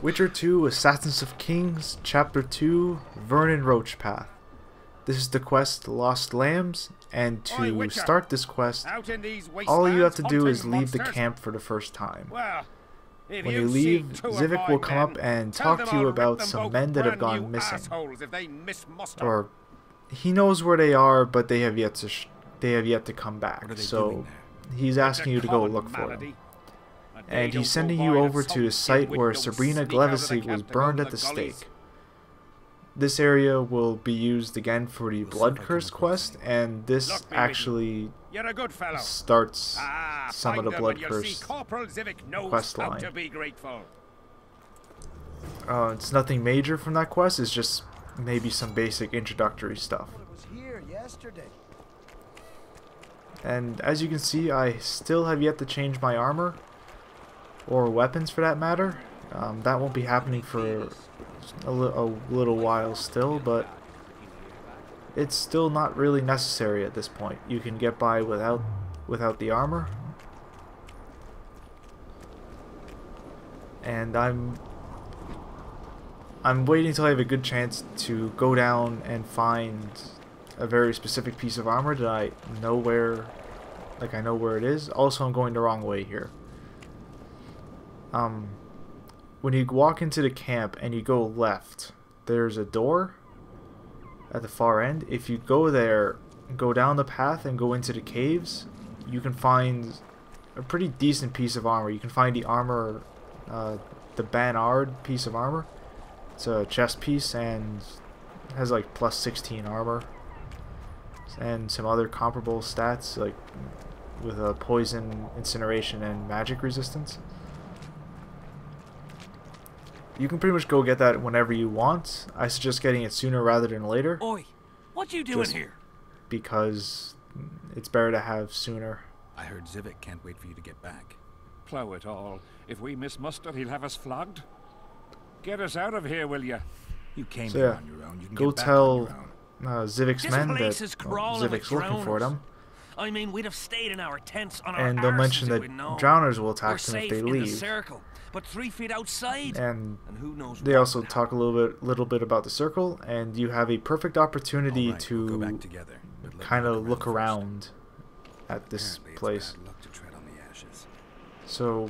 Witcher 2 Assassins of Kings, Chapter 2, Vernon Roche Path. This is the quest Lost Lambs, and to start this quest, all you have to do is leave the camp for the first time. When you leave, Zivik will come up and talk to you about some men that have gone missing. Or, he knows where they are, but they have yet to come back, so he's asking you to go look for them. And he's sending you over to the site where Sabrina Glevissig was burned at the stake. This area will be used again for the Blood Curse quest, and this actually starts some of the Blood Curse quest line. It's nothing major from that quest, it's just maybe some basic introductory stuff. And as you can see, I still have yet to change my armor, or weapons for that matter. That won't be happening for a little while still, but it's still not really necessary at this point. You can get by without the armor. And I'm waiting until I have a good chance to go down and find a very specific piece of armor that I know where it is. Also, I'm going the wrong way here. When you walk into the camp and you go left, there's a door at the far end. If you go there, go down the path and go into the caves, you can find a pretty decent piece of armor. You can find the armor, the Banard piece of armor. It's a chest piece and has like plus 16 armor and some other comparable stats, like with a poison, incineration, and magic resistance. You can pretty much go get that whenever you want. I suggest getting it sooner rather than later. Oi, what you doing here? Because it's better to have sooner. I heard Zivik can't wait for you to get back. Plough it all. If we miss muster, he'll have us flogged. Get us out of here, will you? You came here on your own. You can go get back tell on your own. Zivik's men that Zivik's looking for them. I mean, we'd have stayed in our tents on our and they'll mention that drowners will attack them if they leave. Circle, but 3 feet outside. And who knows they also talk a little bit about the circle, and you have a perfect opportunity to kind of look around at this place. So,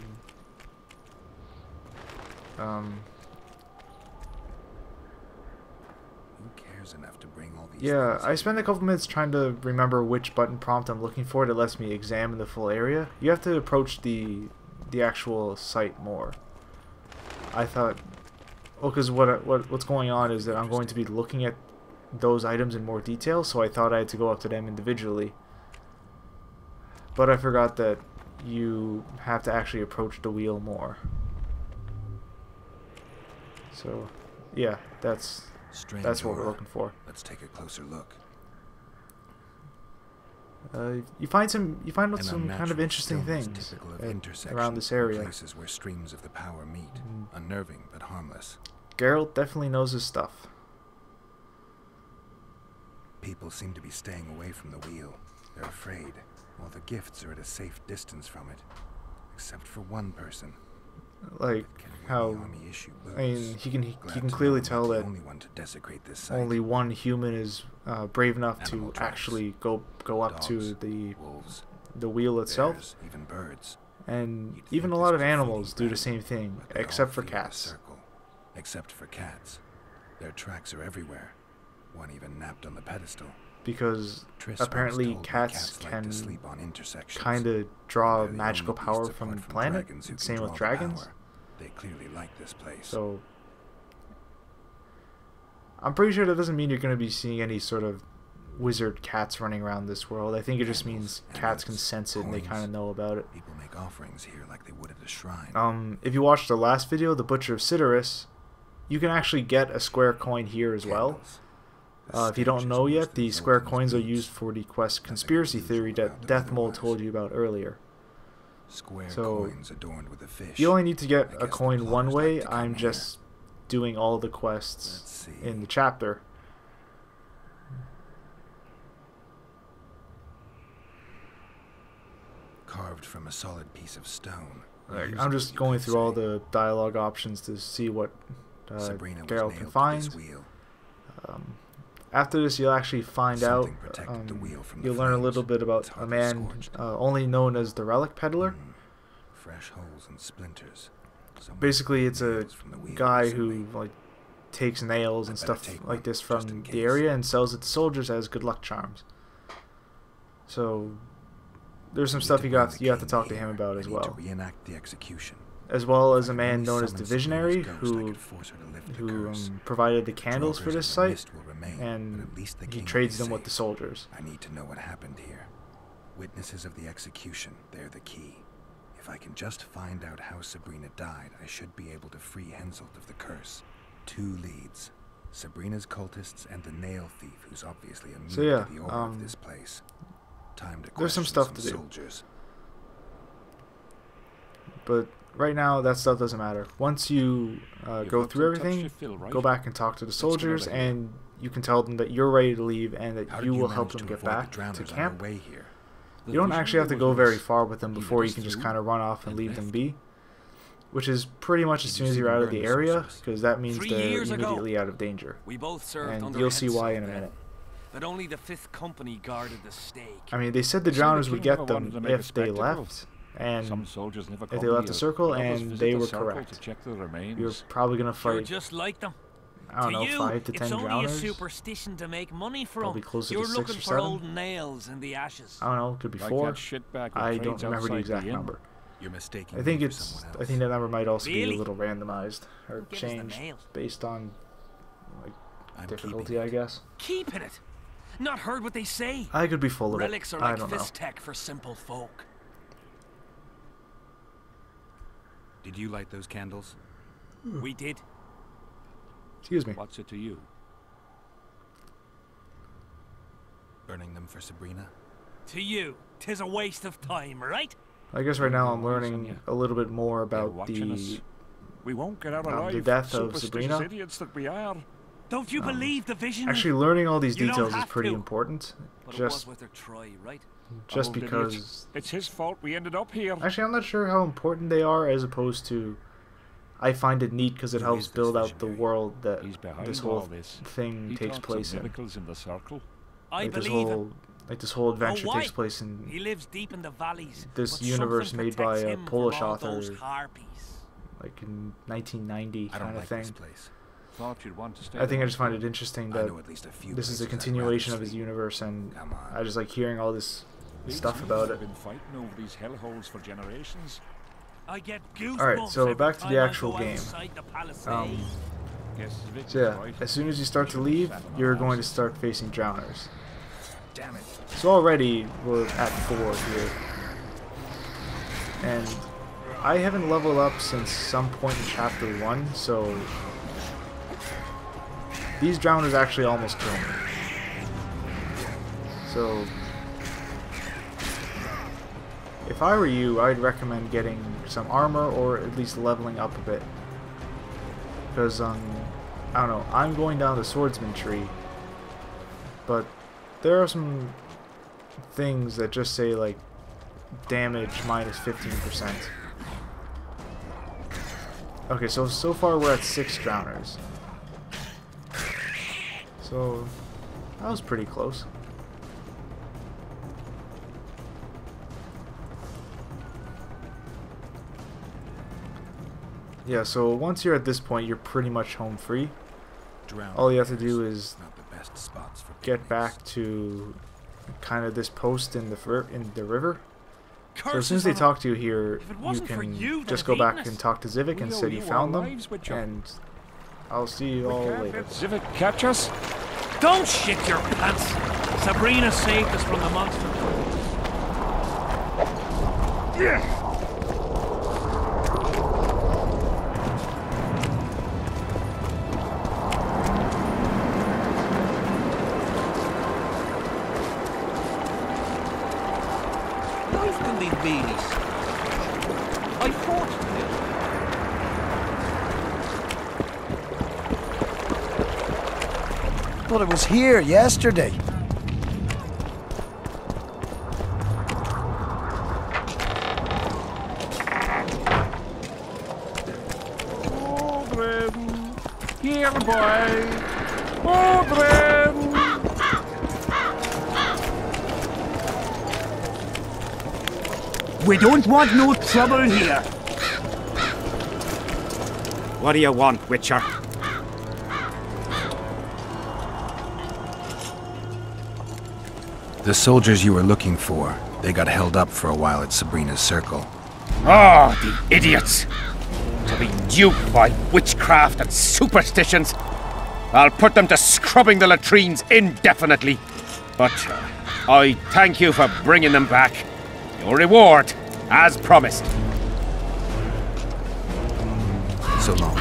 enough to bring all these I spent a couple minutes trying to remember which button prompt I'm looking for that lets me examine the full area. You have to approach the actual site more. I thought, well, because what's going on is that I'm going to be looking at those items in more detail, so I thought I had to go up to them individually. But I forgot that you have to actually approach the wheel more. So, yeah, that's what we're looking for. Let's take a closer look. You find some kind of interesting things around this area. Places where streams of the power meet, unnerving but harmless. Geralt definitely knows his stuff. People seem to be staying away from the wheel. They're afraid. All the gifts are at a safe distance from it, except for one person. Like how, I mean, he can clearly tell that only one human is brave enough to actually go up to the wheel itself, even birds, and even a lot of animals do the same thing, except for cats. Except for cats, their tracks are everywhere. One even napped on the pedestal. Because apparently cats can kind of draw magical power from the planet. Same with dragons. They clearly like this place. So I'm pretty sure that doesn't mean you're going to be seeing any sort of wizard cats running around this world. I think it just means cats can sense it and they kind of know about it. People make offerings here like they would at a shrine. If you watched the last video, The Butcher of Cidaris, you can actually get a square coin here as well. If you don't know yet, the square coins are used for the quest Conspiracy Theory that Deathmole told you about earlier. So, you only need to get a coin one way. I'm just doing all the quests in the chapter. Carved from a solid piece of stone, Like, I'm just going through all the dialogue options to see what Geralt can find. After this, you'll actually find out, you'll learn a little bit about a man only known as the Relic Peddler. Fresh holes and splinters. Basically, it's a guy who like takes nails and stuff like this from the area and sells it to soldiers as good luck charms. So there's some stuff you have to talk to him about as well. Reenact the execution. As well as a man known as the Visionary who provided the candles for this site, and he trades them with the soldiers. I need to know what happened here. Witnesses of the execution, they're the key. If I can just find out how Sabrina died, I should be able to free Henselt of the curse. 2 leads. Sabrina's cultists and the nail thief, who's obviously immune to the aura of this place. Time to there's some stuff to do. Soldiers. But right now, that stuff doesn't matter. Once you go through everything, go back and talk to the soldiers, and you can tell them that you're ready to leave and that you will help them get back to camp. You don't actually have to go very far with them before you can just kind of run off and leave them be. Which is pretty much as soon as you're out of the area, because that means they're immediately out of danger. And you'll see why in a minute. But only the 5th Company guarded the stake. I mean, they said the Drowners would get them if they left. And if they left the circle, and they were correct. You're probably going to fight, just like them. I don't know, 5 to 10 it's only Drowners. A superstition to make money from. Probably closer You're to 6 looking or for 7. old nails in the ashes. I don't know, could be 4. I don't remember the exact number. You're mistaken. I think the number might also be a little randomized or changed based on like difficulty, I guess. Keeping it. Not heard what they say. I could be full of Relics it. are like I don't know. fist tech for simple folk. Did you light those candles? We did. Excuse me. What's it to you? Burning them for Sabrina? To you, 'tis a waste of time, right? I guess right now I'm learning a little bit more about we won't get out alive, the death of Sabrina. Idiots that we are. Don't you believe the vision? Actually, learning all these You don't details is have pretty to. important. But it was worth a try, right? Just Old idiot. because. It's his fault we ended up here. Actually, I'm not sure how important they are, as opposed to. I find it neat because it helps build out the world that this whole thing takes place in. In the circle. I Like believe him. this whole adventure why? takes place in He lives deep in the valleys. this but universe something made by protects a him Polish from all author, those harpies. like in 1990 I don't kind of like thing. this place. Thought you'd want to stay I think I there. just find it interesting that I know at least a few this is a places I'd rather continuation of his sleep. universe, and Come on. I just like hearing all this These stuff humans about have it. been fighting over these hellholes for generations. I get goosebumps. Alright, so every back to time the I actual go game. outside the palisade. Guess Vic's So yeah, right. as soon as you start to leave, you're going to start facing Drowners. Damn it. So already we're at 4 here. And I haven't leveled up since some point in chapter 1, so these Drowners actually almost kill me. So if I were you, I'd recommend getting some armor or at least leveling up a bit. Because I don't know, I'm going down the swordsman tree, but there are some things that just say like damage minus 15%. Okay, so far we're at 6 Drowners. So that was pretty close. Yeah, so once you're at this point, you're pretty much home free. All you have to do is get back to kind of this post in the river. So as soon as they talk to you here, you can just go back and talk to Zivik and say you found them, and I'll see you all later. Zivik catch us? Don't shit your pants! Sabrina saved us from the monster. Yeah. Life can be really I fought it. But it was here yesterday. Children, here, boy. Children. We don't want no trouble here. What do you want, Witcher? The soldiers you were looking for, they got held up for a while at Sabrina's circle. Oh, the idiots! To be duped by witchcraft and superstitions. I'll put them to scrubbing the latrines indefinitely. But I thank you for bringing them back. Your reward, as promised. So long.